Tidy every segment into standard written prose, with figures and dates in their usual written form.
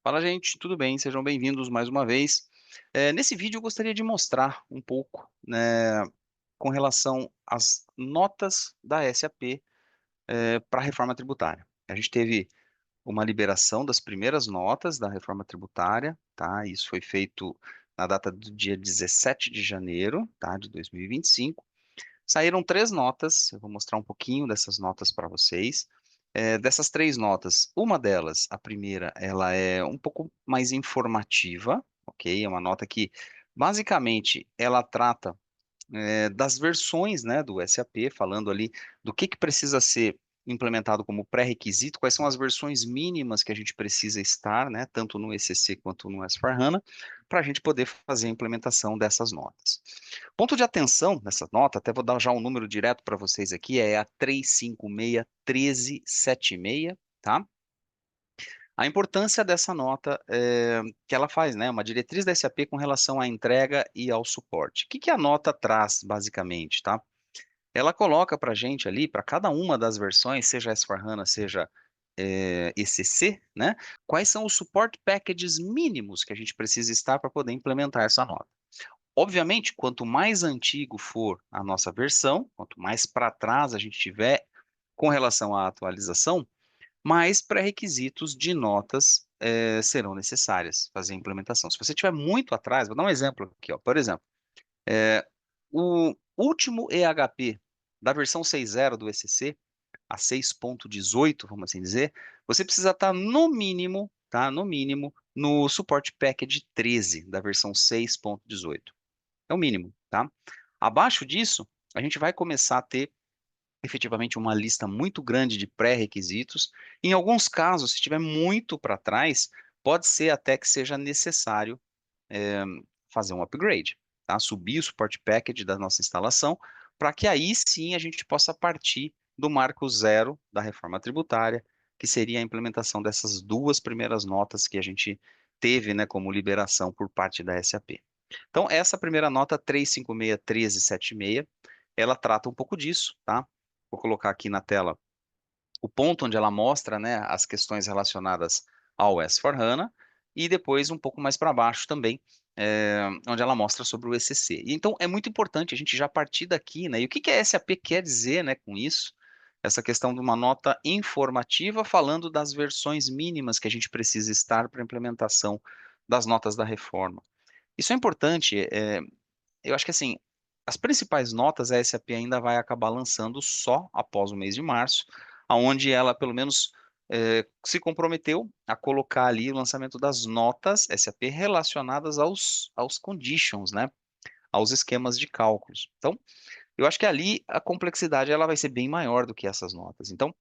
Fala, gente, tudo bem? Sejam bem-vindos mais uma vez. Nesse vídeo eu gostaria de mostrar um pouco, né, com relação às notas da SAP para a reforma tributária. A gente teve uma liberação das primeiras notas da reforma tributária, tá? Isso foi feito na data do dia 17 de janeiro, tá, de 2025. Saíram três notas, eu vou mostrar um pouquinho dessas notas para vocês. Dessas três notas, uma delas, a primeira, ela é um pouco mais informativa, ok? É uma nota que, basicamente, ela trata das versões, né, do SAP, falando ali do que precisa ser implementado como pré-requisito, quais são as versões mínimas que a gente precisa estar, né, tanto no ECC quanto no S/4HANA, para a gente poder fazer a implementação dessas notas. Ponto de atenção nessa nota, até vou dar já um número direto para vocês aqui, é a 356-1376, tá? A importância dessa nota que ela faz, né? Uma diretriz da SAP com relação à entrega e ao suporte. O que que a nota traz, basicamente, tá? Ela coloca para a gente ali, para cada uma das versões, seja S/4HANA, seja ECC, né? Quais são os support packages mínimos que a gente precisa estar para poder implementar essa nota. Obviamente, quanto mais antigo for a nossa versão, quanto mais para trás a gente tiver com relação à atualização, mais pré-requisitos de notas serão necessárias fazer a implementação. Se você estiver muito atrás, vou dar um exemplo aqui, ó. Por exemplo, o último EHP da versão 6.0 do ECC, a 6.18, vamos assim dizer, você precisa estar no mínimo, tá? No mínimo, no Support Package 13 da versão 6.18. É o mínimo, tá? Abaixo disso, a gente vai começar a ter efetivamente uma lista muito grande de pré-requisitos. Em alguns casos, se estiver muito para trás, pode ser até que seja necessário fazer um upgrade, tá? Subir o support package da nossa instalação, para que aí sim a gente possa partir do marco zero da reforma tributária, que seria a implementação dessas duas primeiras notas que a gente teve, né, como liberação por parte da SAP. Então, essa primeira nota, 356.1376, ela trata um pouco disso, tá? Vou colocar aqui na tela o ponto onde ela mostra, né, as questões relacionadas ao S/4HANA e depois um pouco mais para baixo também, onde ela mostra sobre o ECC. Então, é muito importante a gente já partir daqui, né? E o que que a SAP quer dizer, né, com isso? Essa questão de uma nota informativa falando das versões mínimas que a gente precisa estar para a implementação das notas da reforma. Isso é importante, eu acho que assim, as principais notas a SAP ainda vai acabar lançando só após o mês de março, aonde ela pelo menos se comprometeu a colocar ali o lançamento das notas SAP relacionadas aos conditions, né? Aos esquemas de cálculos. Então, eu acho que ali a complexidade ela vai ser bem maior do que essas notas. Então,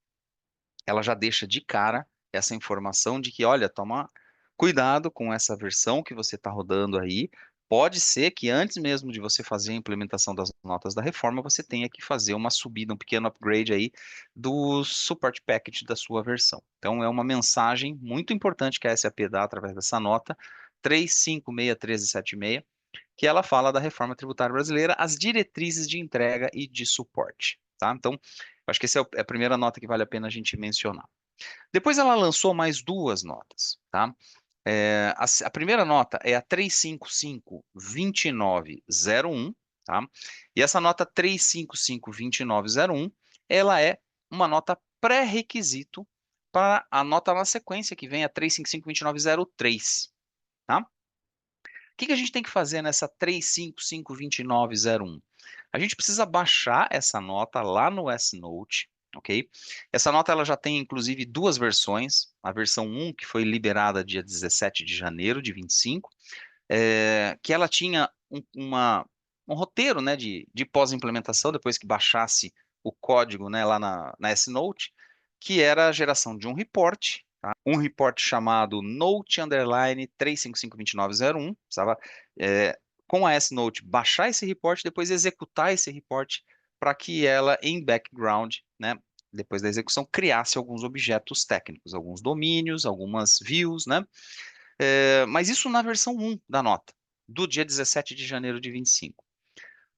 ela já deixa de cara essa informação de que, olha, toma cuidado com essa versão que você está rodando aí. Pode ser que antes mesmo de você fazer a implementação das notas da reforma, você tenha que fazer uma subida, um pequeno upgrade aí do support package da sua versão. Então, é uma mensagem muito importante que a SAP dá através dessa nota 356.1376, que ela fala da reforma tributária brasileira, as diretrizes de entrega e de suporte, tá? Então, acho que essa é a primeira nota que vale a pena a gente mencionar. Depois ela lançou mais duas notas, tá? A primeira nota é a 355-2901, tá? E essa nota 355-2901, ela é uma nota pré-requisito para a nota na sequência que vem a 355-2903, tá? O que que a gente tem que fazer nessa 3552901? A gente precisa baixar essa nota lá no S-Note, ok? Essa nota ela já tem inclusive duas versões. A versão 1, que foi liberada dia 17 de janeiro de 25, que ela tinha um roteiro, né, de pós-implementação, depois que baixasse o código, né, lá na S-Note, que era a geração de um report, tá? Um report chamado Note underline 3552901, precisava, com a S-Note, baixar esse report, depois executar esse report para que ela, em background, né, depois da execução, criasse alguns objetos técnicos, alguns domínios, algumas views, né? Mas isso na versão 1 da nota, do dia 17 de janeiro de 25.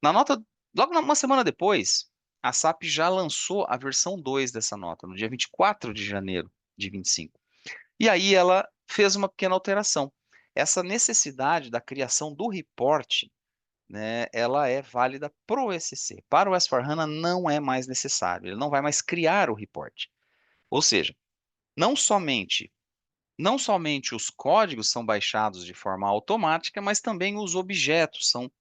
Na nota, logo uma semana depois, a SAP já lançou a versão 2 dessa nota, no dia 24 de janeiro de 25. E aí ela fez uma pequena alteração. Essa necessidade da criação do report, né, ela é válida para o ECC. Para o S/4HANA não é mais necessário, ele não vai mais criar o report. Ou seja, não somente não somente os códigos são baixados de forma automática, mas também os objetos são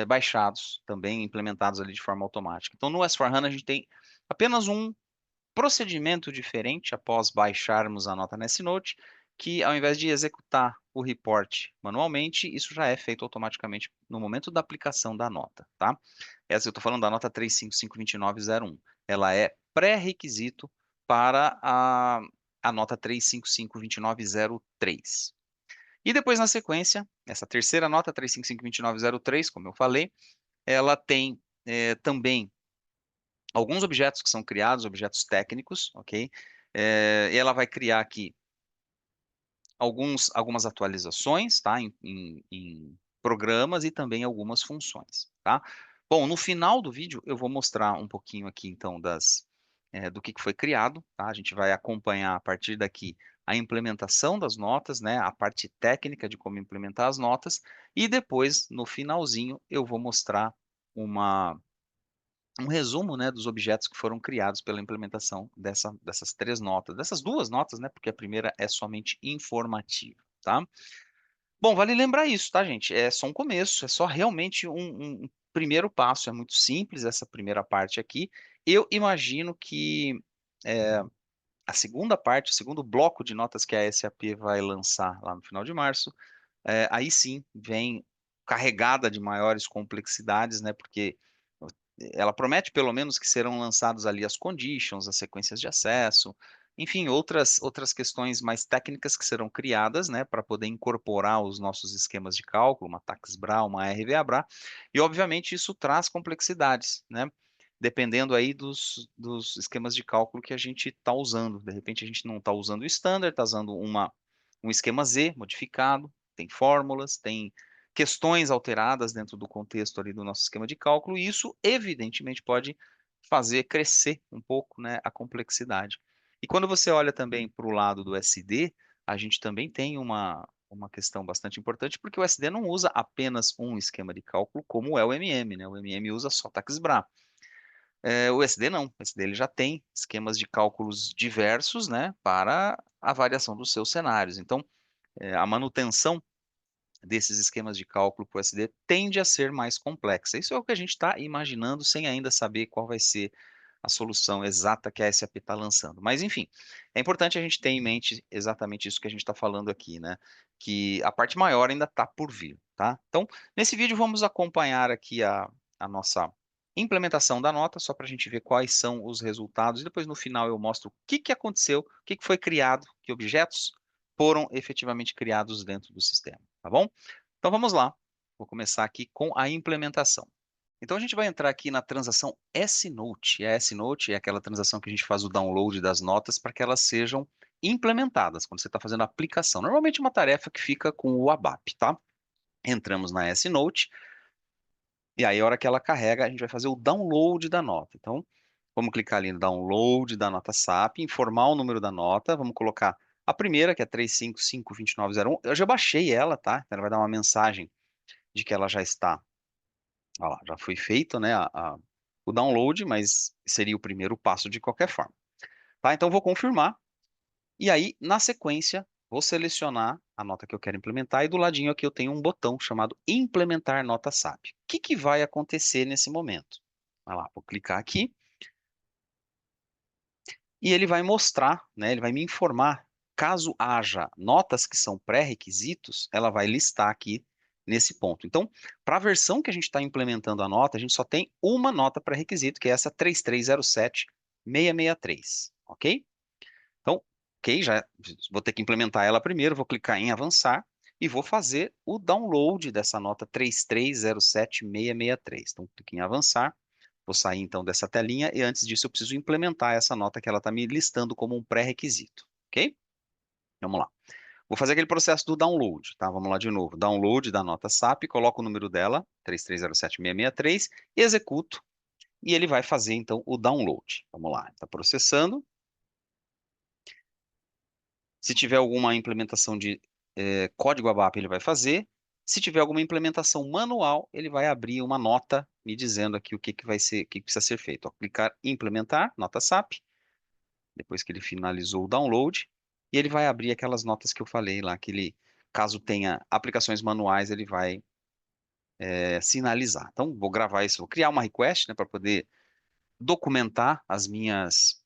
baixados, também implementados ali de forma automática. Então, no S/4HANA a gente tem apenas um procedimento diferente após baixarmos a nota nesse Note, que ao invés de executar o report manualmente, isso já é feito automaticamente no momento da aplicação da nota, tá? Essa eu estou falando da nota 3552901. Ela é pré-requisito para a nota 3552903. E depois, na sequência, essa terceira nota, 3552903, como eu falei, ela tem também alguns objetos que são criados, objetos técnicos, ok? E ela vai criar aqui algumas atualizações, tá? Em programas e também algumas funções, tá? Bom, no final do vídeo eu vou mostrar um pouquinho aqui, então, do que foi criado, tá? A gente vai acompanhar a partir daqui a implementação das notas, né? A parte técnica de como implementar as notas e depois, no finalzinho, eu vou mostrar um resumo, né, dos objetos que foram criados pela implementação dessas três notas, dessas duas notas, né, porque a primeira é somente informativa, tá? Bom, vale lembrar isso, tá, gente? É só um começo, é só realmente um primeiro passo, é muito simples essa primeira parte aqui. Eu imagino que a segunda parte, o segundo bloco de notas que a SAP vai lançar lá no final de março, aí sim vem carregada de maiores complexidades, né? Porque ela promete pelo menos que serão lançados ali as conditions, as sequências de acesso, enfim, outras questões mais técnicas que serão criadas, né, para poder incorporar os nossos esquemas de cálculo, uma TAX-BRA, uma RVA-BRA, e obviamente isso traz complexidades, né? Dependendo aí dos esquemas de cálculo que a gente está usando. De repente a gente não está usando o standard, está usando um esquema Z modificado, tem fórmulas, tem questões alteradas dentro do contexto ali do nosso esquema de cálculo, e isso evidentemente pode fazer crescer um pouco, né, a complexidade. E quando você olha também para o lado do SD, a gente também tem uma questão bastante importante, porque o SD não usa apenas um esquema de cálculo, como é o MM, né? O MM usa só TAX-BRA. O SD não, o SD ele já tem esquemas de cálculos diversos, né, para a variação dos seus cenários. Então, a manutenção desses esquemas de cálculo para o SD tende a ser mais complexa. Isso é o que a gente está imaginando sem ainda saber qual vai ser a solução exata que a SAP está lançando. Mas, enfim, é importante a gente ter em mente exatamente isso que a gente está falando aqui, né? Que a parte maior ainda está por vir, tá? Então, nesse vídeo vamos acompanhar aqui a nossa implementação da nota, só para a gente ver quais são os resultados, e depois no final eu mostro o que aconteceu, o que foi criado, que objetos foram efetivamente criados dentro do sistema, tá bom? Então vamos lá. Vou começar aqui com a implementação. Então a gente vai entrar aqui na transação S-Note. E a S-Note é aquela transação que a gente faz o download das notas para que elas sejam implementadas quando você está fazendo a aplicação. Normalmente é uma tarefa que fica com o ABAP, tá? Entramos na S-Note e aí a hora que ela carrega, a gente vai fazer o download da nota. Então, vamos clicar ali no download da nota SAP, informar o número da nota, vamos colocar a primeira, que é 3552901. Eu já baixei ela, tá? Ela vai dar uma mensagem de que ela já está, ó lá, já foi feito, né, o download, mas seria o primeiro passo de qualquer forma. Tá? Então, vou confirmar, e aí, na sequência, vou selecionar a nota que eu quero implementar, e do ladinho aqui eu tenho um botão chamado Implementar Nota SAP. O que vai acontecer nesse momento? Vai lá, vou clicar aqui, e ele vai mostrar, né, ele vai me informar, caso haja notas que são pré-requisitos, ela vai listar aqui nesse ponto. Então, para a versão que a gente está implementando a nota, a gente só tem uma nota pré-requisito, que é essa 3307663, ok? Então, ok, já vou ter que implementar ela primeiro, vou clicar em avançar e vou fazer o download dessa nota 3307663. Então, clique em avançar. Vou sair então dessa telinha e antes disso eu preciso implementar essa nota que ela está me listando como um pré-requisito, ok? Vamos lá. Vou fazer aquele processo do download, tá? Vamos lá de novo. Download da nota SAP, coloco o número dela, 3307663, executo e ele vai fazer então o download. Vamos lá, está processando. Se tiver alguma implementação de código ABAP, ele vai fazer. Se tiver alguma implementação manual, ele vai abrir uma nota me dizendo aqui o que que vai ser, o que que precisa ser feito. Ó, clicar em implementar, nota SAP, depois que ele finalizou o download, e ele vai abrir aquelas notas que eu falei lá, que ele, caso tenha aplicações manuais, ele vai sinalizar. Então, vou gravar isso, vou criar uma request, né, para poder documentar as minhas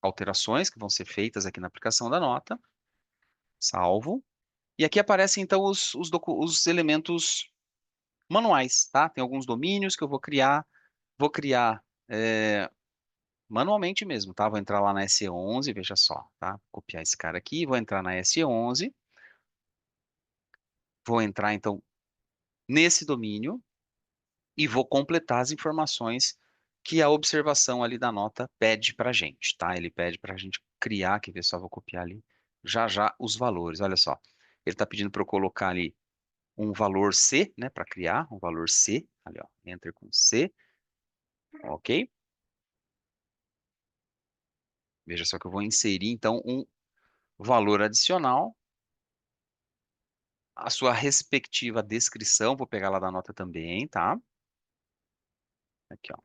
alterações que vão ser feitas aqui na aplicação da nota. Salvo. E aqui aparecem, então, os elementos manuais, tá? Tem alguns domínios que eu vou criar manualmente mesmo, tá? Vou entrar lá na SE11, veja só, tá? Copiar esse cara aqui, vou entrar na SE11, vou entrar, então, nesse domínio e vou completar as informações que a observação ali da nota pede para gente, tá? Ele pede para a gente criar, quer ver só, vou copiar ali, já já os valores, olha só. Ele está pedindo para eu colocar ali um valor C, né, para criar um valor C, ali ó, enter com C, ok? Veja só que eu vou inserir então um valor adicional, a sua respectiva descrição, vou pegar lá da nota também, tá? Aqui ó,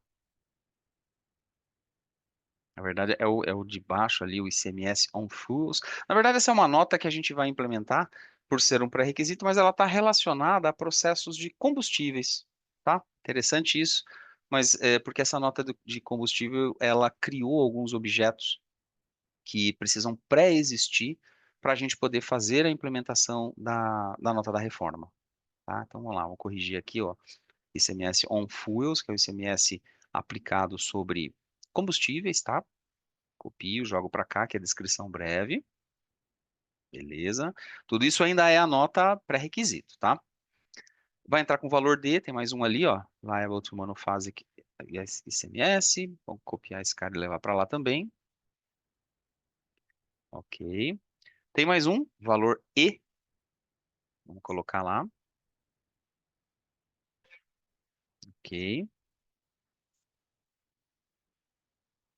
na verdade é o de baixo ali, o ICMS on fuels. Na verdade essa é uma nota que a gente vai implementar por ser um pré-requisito, mas ela está relacionada a processos de combustíveis, tá? Interessante isso, mas porque essa nota de combustível, ela criou alguns objetos que precisam pré-existir para a gente poder fazer a implementação da nota da reforma, tá? Então vamos lá, vou corrigir aqui, ó, ICMS on fuels, que é o ICMS aplicado sobre combustíveis, tá? Copio, jogo para cá, que é a descrição breve, beleza? Tudo isso ainda é a nota pré-requisito, tá? Vai entrar com o valor D, tem mais um ali, ó, liable to monophasic ICMS, vamos copiar esse cara e levar para lá também, ok. Tem mais um, valor E, vamos colocar lá. Ok.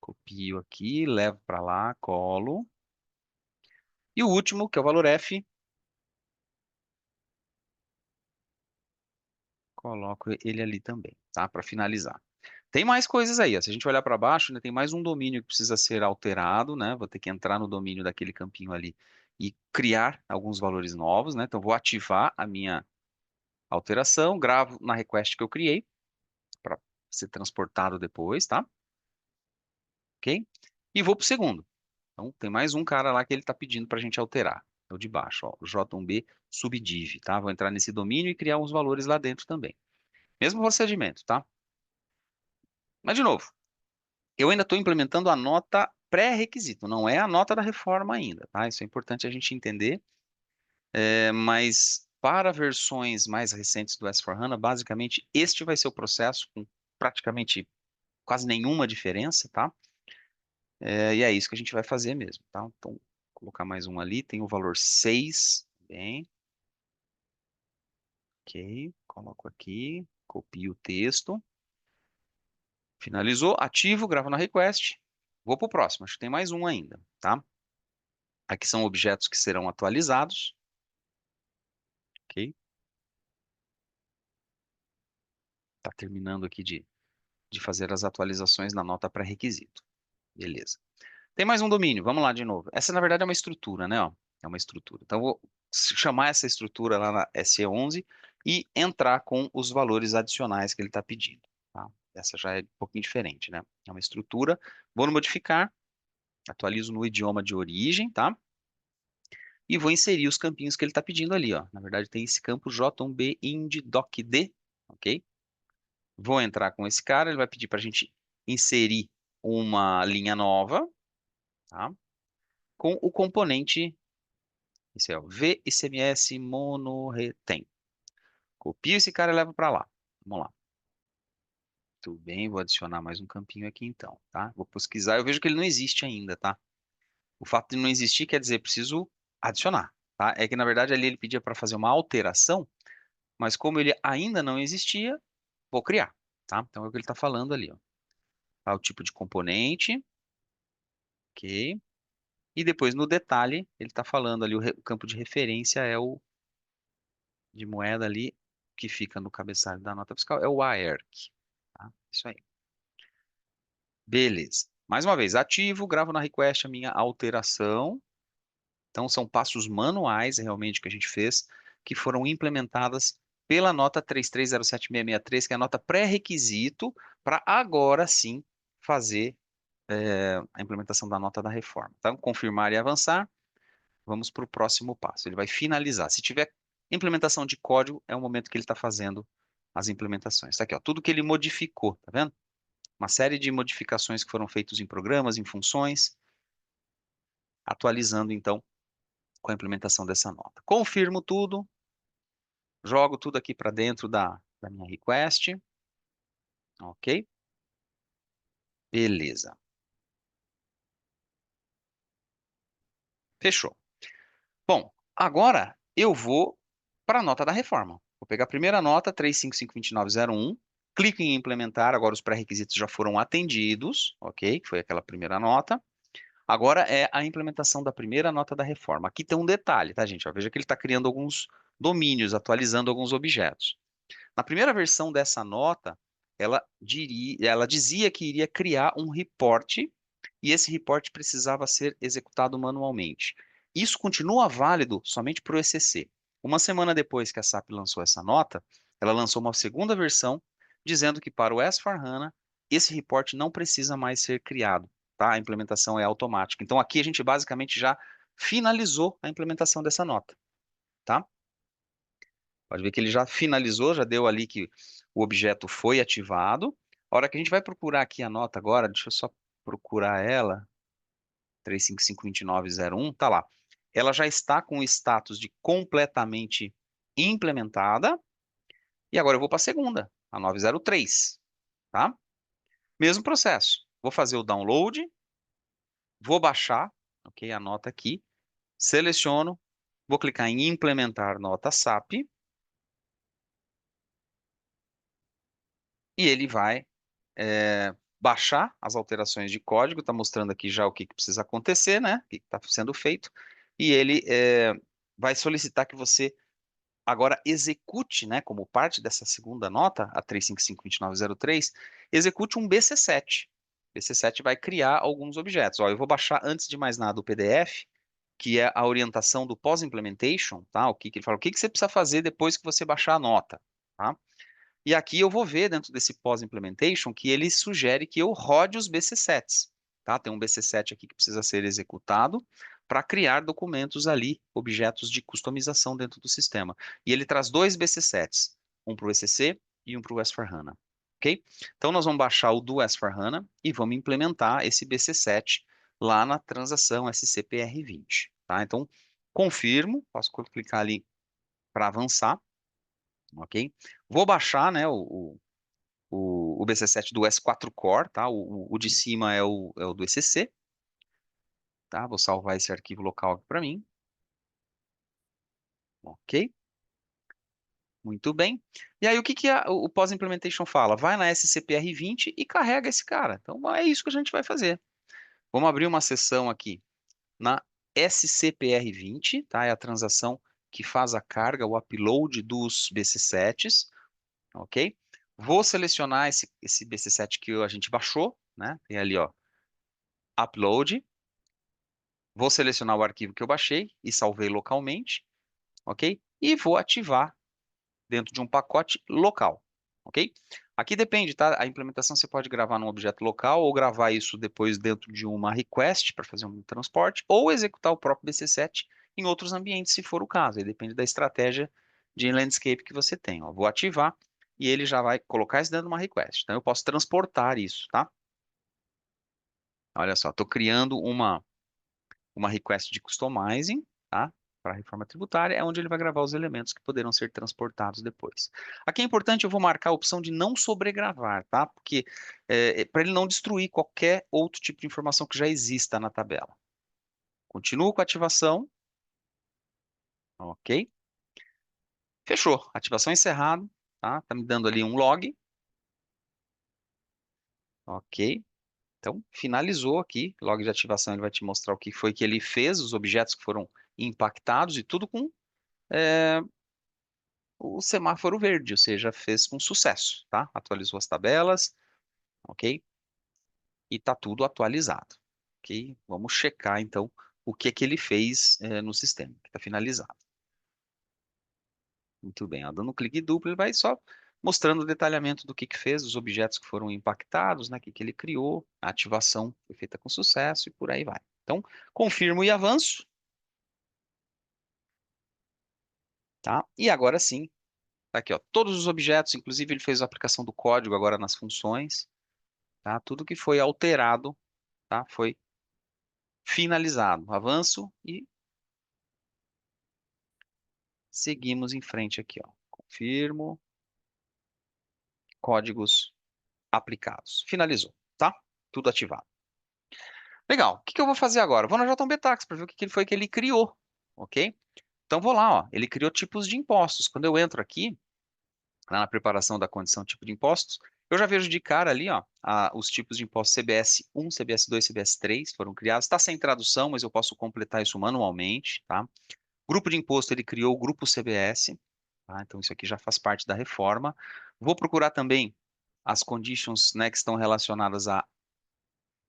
Copio aqui, levo para lá, colo. E o último, que é o valor F, coloco ele ali também, tá? Para finalizar. Tem mais coisas aí, ó. Se a gente olhar para baixo, né, tem mais um domínio que precisa ser alterado, né? Vou ter que entrar no domínio daquele campinho ali e criar alguns valores novos, né? Então, vou ativar a minha alteração, gravo na request que eu criei para ser transportado depois, tá? Ok? E vou para o segundo. Então, tem mais um cara lá que ele está pedindo para a gente alterar. É o de baixo, ó, o J1B subdiv, tá? Vou entrar nesse domínio e criar uns valores lá dentro também. Mesmo procedimento, tá? Mas, de novo, eu ainda estou implementando a nota pré-requisito, não é a nota da reforma ainda, tá? Isso é importante a gente entender. Mas para versões mais recentes do S/4HANA, basicamente, este vai ser o processo com praticamente quase nenhuma diferença, tá? E é isso que a gente vai fazer mesmo, tá? Então, vou colocar mais um ali, tem o valor 6, bem. Ok, coloco aqui, copio o texto. Finalizou, ativo, gravo na request. Vou para o próximo, acho que tem mais um ainda, tá? Aqui são objetos que serão atualizados, ok? Tá terminando aqui de fazer as atualizações na nota pré-requisito. Beleza. Tem mais um domínio, vamos lá de novo. Essa, na verdade, é uma estrutura, né? Ó? É uma estrutura. Então, eu vou chamar essa estrutura lá na SE11 e entrar com os valores adicionais que ele está pedindo, tá? Essa já é um pouquinho diferente, né? É uma estrutura. Vou no modificar, atualizo no idioma de origem, tá? E vou inserir os campinhos que ele está pedindo ali, ó. Na verdade, tem esse campo J1B ind docd, ok? Vou entrar com esse cara, ele vai pedir para a gente inserir uma linha nova, tá? Com o componente, esse é o VICMS monoretem. Copio esse cara e levo para lá. Vamos lá. Tudo bem, vou adicionar mais um campinho aqui então, tá? Vou pesquisar, eu vejo que ele não existe ainda, tá? O fato de não existir quer dizer, preciso adicionar, tá? É que na verdade ali ele pedia para fazer uma alteração, mas como ele ainda não existia, vou criar, tá? Então é o que ele está falando ali, ó. Tá, o tipo de componente, ok? E depois, no detalhe, ele está falando ali, o campo de referência é o de moeda ali, que fica no cabeçalho da nota fiscal, é o AERC. Tá? Isso aí. Beleza. Mais uma vez, ativo, gravo na request a minha alteração. Então, são passos manuais, realmente, que a gente fez, que foram implementadas pela nota 3307663, que é a nota pré-requisito para agora sim fazer a implementação da nota da reforma. Então, confirmar e avançar, vamos para o próximo passo. Ele vai finalizar. Se tiver implementação de código, é o momento que ele está fazendo as implementações. Tá aqui, ó, tudo que ele modificou, tá vendo? Uma série de modificações que foram feitas em programas, em funções, atualizando então com a implementação dessa nota. Confirmo tudo, jogo tudo aqui para dentro da minha request, ok? Beleza. Fechou. Bom, agora eu vou para a nota da reforma. Vou pegar a primeira nota, 3552901, clico em implementar, agora os pré-requisitos já foram atendidos, ok? Foi aquela primeira nota. Agora é a implementação da primeira nota da reforma. Aqui tem um detalhe, tá, gente? Ó, veja que ele está criando alguns domínios, atualizando alguns objetos. Na primeira versão dessa nota, ela dizia que iria criar um report e esse report precisava ser executado manualmente. Isso continua válido somente para o ECC. Uma semana depois que a SAP lançou essa nota, ela lançou uma segunda versão dizendo que para o S/4HANA esse report não precisa mais ser criado, tá? A implementação é automática. Então aqui a gente basicamente já finalizou a implementação dessa nota, tá? Pode ver que ele já finalizou, já deu ali que o objeto foi ativado. A hora que a gente vai procurar aqui a nota agora, deixa eu só procurar ela, 3552901, tá lá. Ela já está com o status de completamente implementada. E agora eu vou para a segunda, a 903, tá? Mesmo processo. Vou fazer o download, vou baixar, ok? A nota aqui, seleciono, vou clicar em implementar nota SAP e ele vai baixar as alterações de código, está mostrando aqui já o que precisa acontecer, né? O que está sendo feito, e ele vai solicitar que você agora execute, né, como parte dessa segunda nota, a 3552903, execute um BC7. BC7 vai criar alguns objetos. Ó, eu vou baixar, antes de mais nada, o PDF, que é a orientação do pós-implementation, tá? O que que ele fala, o que que você precisa fazer depois que você baixar a nota, tá? E aqui eu vou ver dentro desse pós-implementation que ele sugere que eu rode os BC7s, tá? Tem um BC7 aqui que precisa ser executado para criar documentos ali, objetos de customização dentro do sistema. E ele traz dois BC7s, um para o ECC e um para o S/4HANA, ok? Então nós vamos baixar o do S/4HANA e vamos implementar esse BC7 lá na transação SCPR20, tá? Então confirmo, posso clicar ali para avançar, ok? Vou baixar, né, o BC7 do S4 Core, tá? O de cima é o do ECC, tá? Vou salvar esse arquivo local aqui para mim, ok? Muito bem. E aí, o que que o pós-implementation fala? Vai na SCPR20 e carrega esse cara. Então, é isso que a gente vai fazer. Vamos abrir uma sessão aqui na SCPR20, tá? É a transação que faz a carga, o upload dos BC7s, ok? Vou selecionar esse BC7 que a gente baixou, né? Tem ali, ó, upload. Vou selecionar o arquivo que eu baixei e salvei localmente, ok? E vou ativar dentro de um pacote local, ok? Aqui depende, tá? A implementação você pode gravar num objeto local ou gravar isso depois dentro de uma request para fazer um transporte ou executar o próprio BC7 em outros ambientes, se for o caso. Aí depende da estratégia de landscape que você tem. Ó. Vou ativar e ele já vai colocar isso dentro de uma request. Então eu posso transportar isso, tá? Olha só, estou criando uma request de customizing, tá? Para a reforma tributária, é onde ele vai gravar os elementos que poderão ser transportados depois. Aqui é importante, eu vou marcar a opção de não sobregravar, tá? Porque para ele não destruir qualquer outro tipo de informação que já exista na tabela. Continuo com a ativação, ok? Fechou, ativação encerrada, tá? Tá me dando ali um log, ok? Então, finalizou aqui, log de ativação ele vai te mostrar o que foi que ele fez, os objetos que foram impactados e tudo com o semáforo verde, ou seja, fez com sucesso, tá? Atualizou as tabelas, ok? E está tudo atualizado, ok? Vamos checar então o que é que ele fez no sistema, que está finalizado. Muito bem, ó, dando um clique duplo, ele vai só mostrando o detalhamento do que fez, os objetos que foram impactados, né, o que que ele criou, a ativação foi feita com sucesso e por aí vai. Então, confirmo e avanço, tá? E agora sim, tá aqui, ó, todos os objetos, inclusive ele fez a aplicação do código agora nas funções, tá? Tudo que foi alterado, tá? Foi finalizado. Avanço e seguimos em frente aqui, ó. Confirmo, códigos aplicados. Finalizou, tá? Tudo ativado. Legal. O que que eu vou fazer agora? Vou na JBTax para ver o que que foi que ele criou, ok? Então vou lá, ó. Ele criou tipos de impostos. Quando eu entro aqui, lá na preparação da condição tipo de impostos, eu já vejo de cara ali, ó, os tipos de impostos CBS 1, CBS 2, CBS 3 foram criados. Está sem tradução, mas eu posso completar isso manualmente, tá? Grupo de imposto, ele criou o grupo CBS, tá? Então isso aqui já faz parte da reforma. Vou procurar também as conditions, né, que estão relacionadas a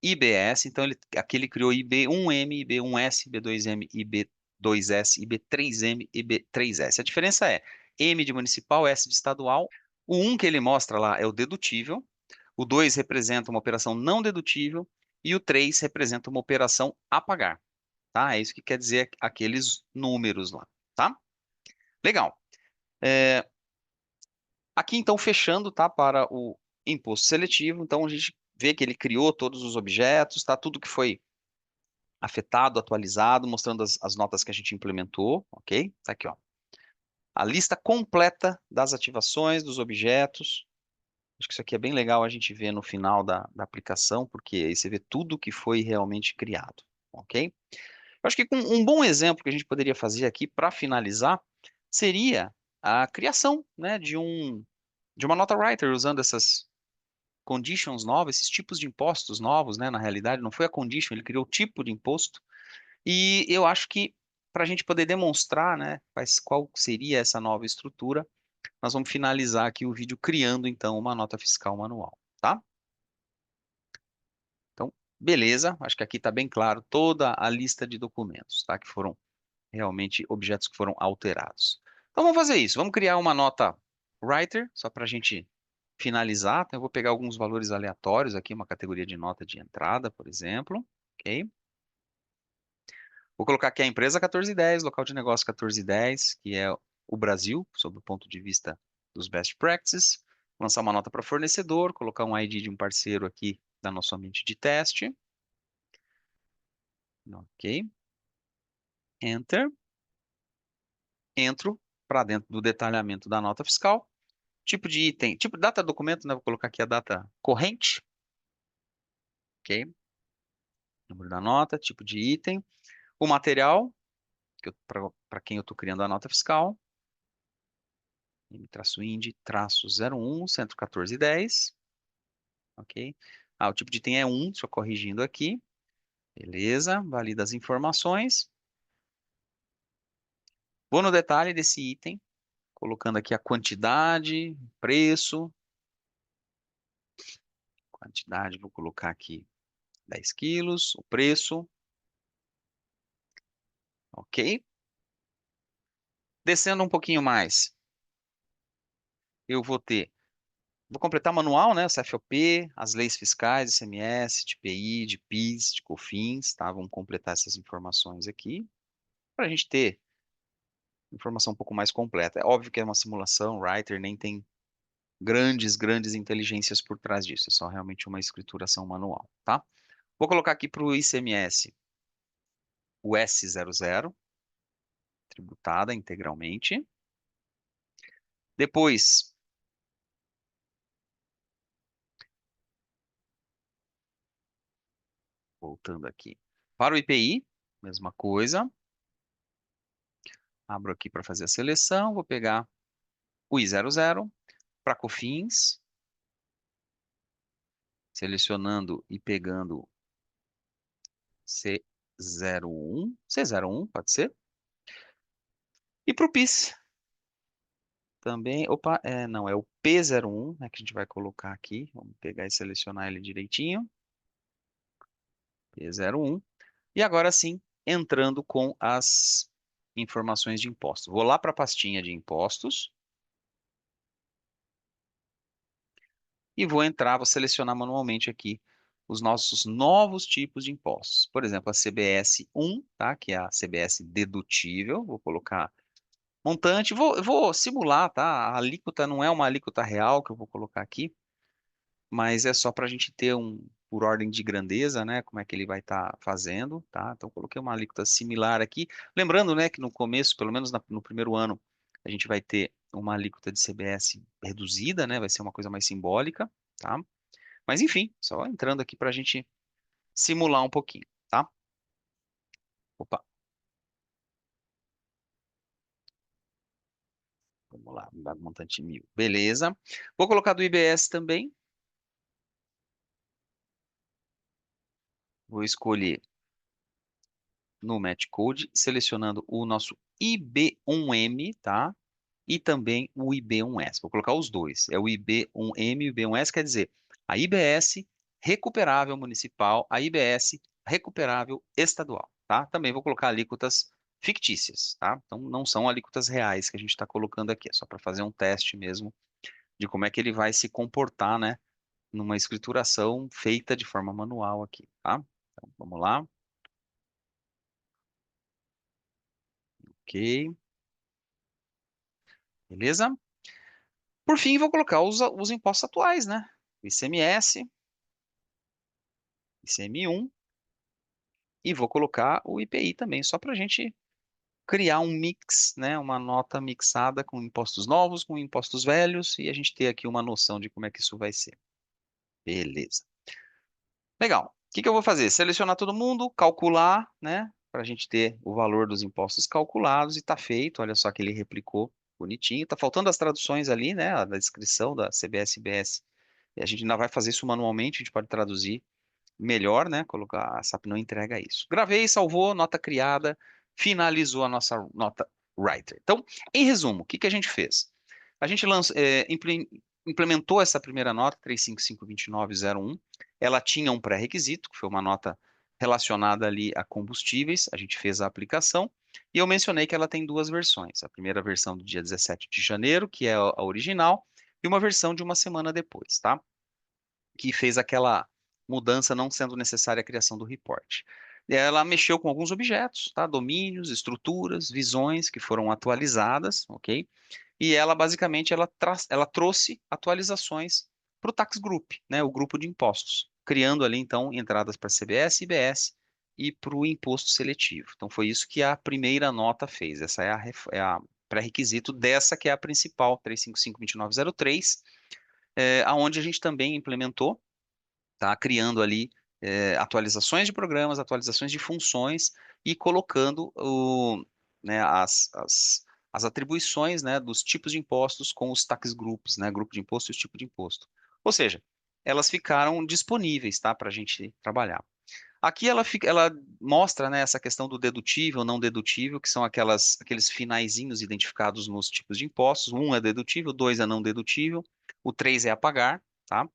IBS, então aqui ele criou IB1M, IB1S, IB2M, IB2S, IB3M, IB3S. A diferença é M de municipal, S de estadual. O 1 que ele mostra lá é o dedutível, o 2 representa uma operação não dedutível e o 3 representa uma operação a pagar, tá? É isso que quer dizer aqueles números lá, tá? Legal. É, aqui então fechando, tá, para o imposto seletivo, então a gente vê que ele criou todos os objetos, tá? Tudo que foi afetado, atualizado, mostrando as notas que a gente implementou, ok? Tá aqui, ó. A lista completa das ativações, dos objetos. Acho que isso aqui é bem legal a gente ver no final da aplicação, porque aí você vê tudo que foi realmente criado, ok? Eu acho que um bom exemplo que a gente poderia fazer aqui para finalizar seria a criação, né, de uma nota writer usando essas conditions novas, esses tipos de impostos novos, né? Na realidade, não foi a condition, ele criou o tipo de imposto. E eu acho que para a gente poder demonstrar, né, qual seria essa nova estrutura, nós vamos finalizar aqui o vídeo criando, então, uma nota fiscal manual, tá? Então, beleza, acho que aqui está bem claro toda a lista de documentos, tá? Que foram realmente objetos que foram alterados. Então, vamos fazer isso. Vamos criar uma nota writer, só para a gente finalizar. Então, eu vou pegar alguns valores aleatórios aqui, uma categoria de nota de entrada, por exemplo, ok? Vou colocar aqui a empresa 1410, local de negócio 1410, que é o Brasil, sob o ponto de vista dos best practices. Lançar uma nota para fornecedor, colocar um ID de um parceiro aqui da nossa mente de teste. Ok. Enter. Entro para dentro do detalhamento da nota fiscal. Tipo de item, tipo data do documento, né? Vou colocar aqui a data corrente. Ok. Número da nota, tipo de item. O material, para quem eu estou criando a nota fiscal. M-IND-01, centro 1410. Ok? Ah, o tipo de item é 1, só corrigindo aqui. Beleza, valida as informações. Vou no detalhe desse item, colocando aqui a quantidade, preço. Quantidade, vou colocar aqui 10 quilos, o preço. Ok? Descendo um pouquinho mais, eu vou completar manual, né? O CFOP, as leis fiscais, ICMS, de PI, de PIS, de COFINS, tá? Vamos completar essas informações aqui, para a gente ter informação um pouco mais completa. É óbvio que é uma simulação, Writer nem tem grandes inteligências por trás disso, é só realmente uma escrituração manual, tá? Vou colocar aqui para o ICMS o S00, tributada integralmente. Depois, voltando aqui, para o IPI, mesma coisa. Abro aqui para fazer a seleção, vou pegar o I00 para COFINS, selecionando e pegando C01, pode ser. E para o PIS também, opa, não, é o P01, né, que a gente vai colocar aqui. Vamos pegar e selecionar ele direitinho. P01. E agora sim, entrando com as informações de impostos. Vou lá para a pastinha de impostos e vou entrar, vou selecionar manualmente aqui os nossos novos tipos de impostos. Por exemplo, a CBS 1, tá? Que é a CBS dedutível. Vou colocar montante. Eu vou simular, tá? A alíquota não é uma alíquota real que eu vou colocar aqui, mas é só para a gente ter por ordem de grandeza, né? Como é que ele vai estar fazendo, tá? Então, coloquei uma alíquota similar aqui. Lembrando, né, que no começo, pelo menos no primeiro ano, a gente vai ter uma alíquota de CBS reduzida, né? Vai ser uma coisa mais simbólica, tá? Mas, enfim, só entrando aqui para a gente simular um pouquinho, tá? Opa, vamos lá, dado montante 1.000. Beleza. Vou colocar do IBS também. Vou escolher no Match Code, selecionando o nosso IB1M, tá? E também o IB1S. Vou colocar os dois. É o IB1M e o IB1S, quer dizer, a IBS recuperável municipal, a IBS recuperável estadual, tá? Também vou colocar alíquotas fictícias, tá? Então, não são alíquotas reais que a gente está colocando aqui, é só para fazer um teste mesmo de como é que ele vai se comportar, né? Numa escrituração feita de forma manual aqui, tá? Então, vamos lá. Ok, beleza? Por fim, vou colocar os impostos atuais, né? ICMS, ICM1 e vou colocar o IPI também, só para a gente criar um mix, né? Uma nota mixada com impostos novos, com impostos velhos e a gente ter aqui uma noção de como é que isso vai ser. Beleza. Legal. O que que eu vou fazer? Selecionar todo mundo, calcular, né? Para a gente ter o valor dos impostos calculados e tá feito. Olha só que ele replicou bonitinho. Tá faltando as traduções ali, né? A da descrição da CBS, IBS. E a gente ainda vai fazer isso manualmente, a gente pode traduzir melhor, né? Colocar, a SAP não entrega isso. Gravei, salvou, nota criada, finalizou a nossa nota writer. Então, em resumo, o que que a gente fez? A gente implementou essa primeira nota, 3552901. Ela tinha um pré-requisito, que foi uma nota relacionada ali a combustíveis. A gente fez a aplicação e eu mencionei que ela tem duas versões. A primeira versão do dia 17 de janeiro, que é a original, e uma versão de uma semana depois, tá? Que fez aquela mudança não sendo necessária a criação do report. Ela mexeu com alguns objetos, tá? Domínios, estruturas, visões que foram atualizadas, ok? E ela basicamente ela trouxe atualizações para o Tax Group, né? O grupo de impostos, criando ali então entradas para CBS, IBS e para o imposto seletivo. Então foi isso que a primeira nota fez. Essa é a pré-requisito dessa que é a principal, 3552903, aonde a gente também implementou, tá? Criando ali atualizações de programas, atualizações de funções e colocando né, as atribuições, né, dos tipos de impostos com os tax groups, né, grupo de imposto e os tipos de imposto. Ou seja, elas ficaram disponíveis, tá, para a gente trabalhar. Aqui ela mostra, né, essa questão do dedutível, não dedutível, que são aqueles finaizinhos identificados nos tipos de impostos. Um é dedutível, dois é não dedutível, o três é a pagar, tá?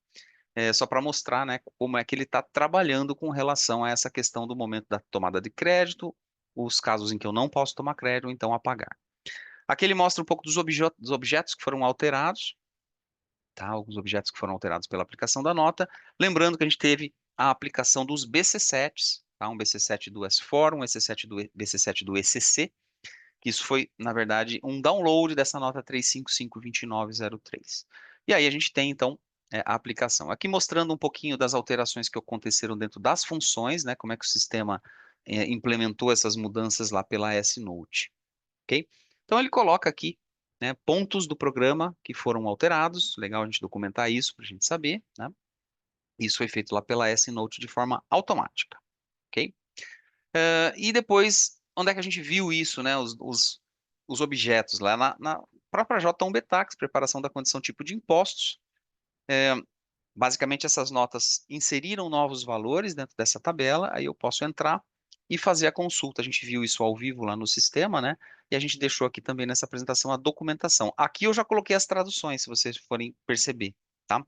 Só para mostrar, né, como é que ele está trabalhando com relação a essa questão do momento da tomada de crédito, os casos em que eu não posso tomar crédito, então apagar. Aqui ele mostra um pouco dos objetos que foram alterados, tá? Alguns objetos que foram alterados pela aplicação da nota. Lembrando que a gente teve a aplicação dos BC7s, tá? Um BC7 do S4, um BC7 do ECC, que isso foi, na verdade, um download dessa nota 3552903. E aí a gente tem, então, a aplicação. Aqui mostrando um pouquinho das alterações que aconteceram dentro das funções, né? Como é que o sistema implementou essas mudanças lá pela S-Note, ok? Então ele coloca aqui, né, pontos do programa que foram alterados. Legal a gente documentar isso para a gente saber, né? Isso foi feito lá pela S-Note de forma automática, ok? E depois, onde é que a gente viu isso, né? Os objetos lá na própria J1 Betax, preparação da condição tipo de impostos. Basicamente, essas notas inseriram novos valores dentro dessa tabela, aí eu posso entrar e fazer a consulta. A gente viu isso ao vivo lá no sistema, né? E a gente deixou aqui também nessa apresentação a documentação. Aqui eu já coloquei as traduções, se vocês forem perceber, tá?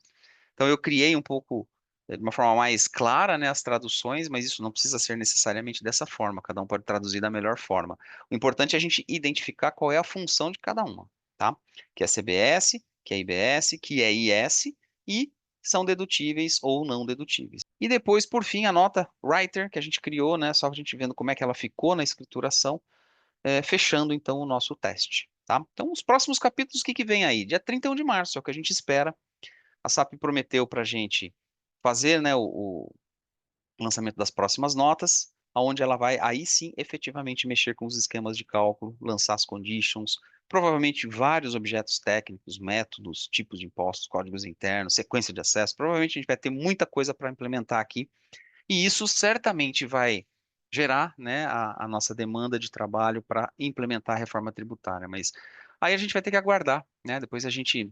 Então eu criei um pouco, de uma forma mais clara, né, as traduções, mas isso não precisa ser necessariamente dessa forma, cada um pode traduzir da melhor forma. O importante é a gente identificar qual é a função de cada uma, tá? Que é CBS, que é IBS, que é IS e são dedutíveis ou não dedutíveis. E depois, por fim, a nota writer que a gente criou, né, só a gente vendo como é que ela ficou na escrituração, fechando então o nosso teste, tá? Então, os próximos capítulos, o que que vem aí? Dia 31 de março é o que a gente espera. A SAP prometeu para a gente fazer, né, o lançamento das próximas notas, aonde ela vai aí sim efetivamente mexer com os esquemas de cálculo, lançar as conditions, provavelmente vários objetos técnicos, métodos, tipos de impostos, códigos internos, sequência de acesso. Provavelmente a gente vai ter muita coisa para implementar aqui e isso certamente vai gerar, né, a nossa demanda de trabalho para implementar a reforma tributária. Mas aí a gente vai ter que aguardar, né? Depois a gente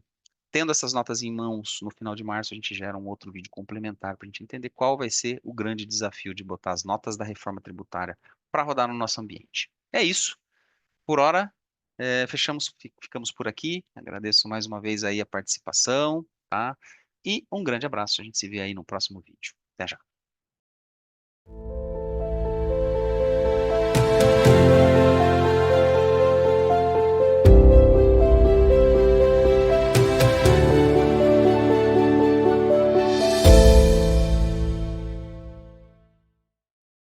tendo essas notas em mãos no final de março, a gente gera um outro vídeo complementar para a gente entender qual vai ser o grande desafio de botar as notas da reforma tributária para rodar no nosso ambiente. É isso. Por hora, ficamos por aqui. Agradeço mais uma vez aí a participação, tá? E um grande abraço. A gente se vê aí no próximo vídeo. Até já.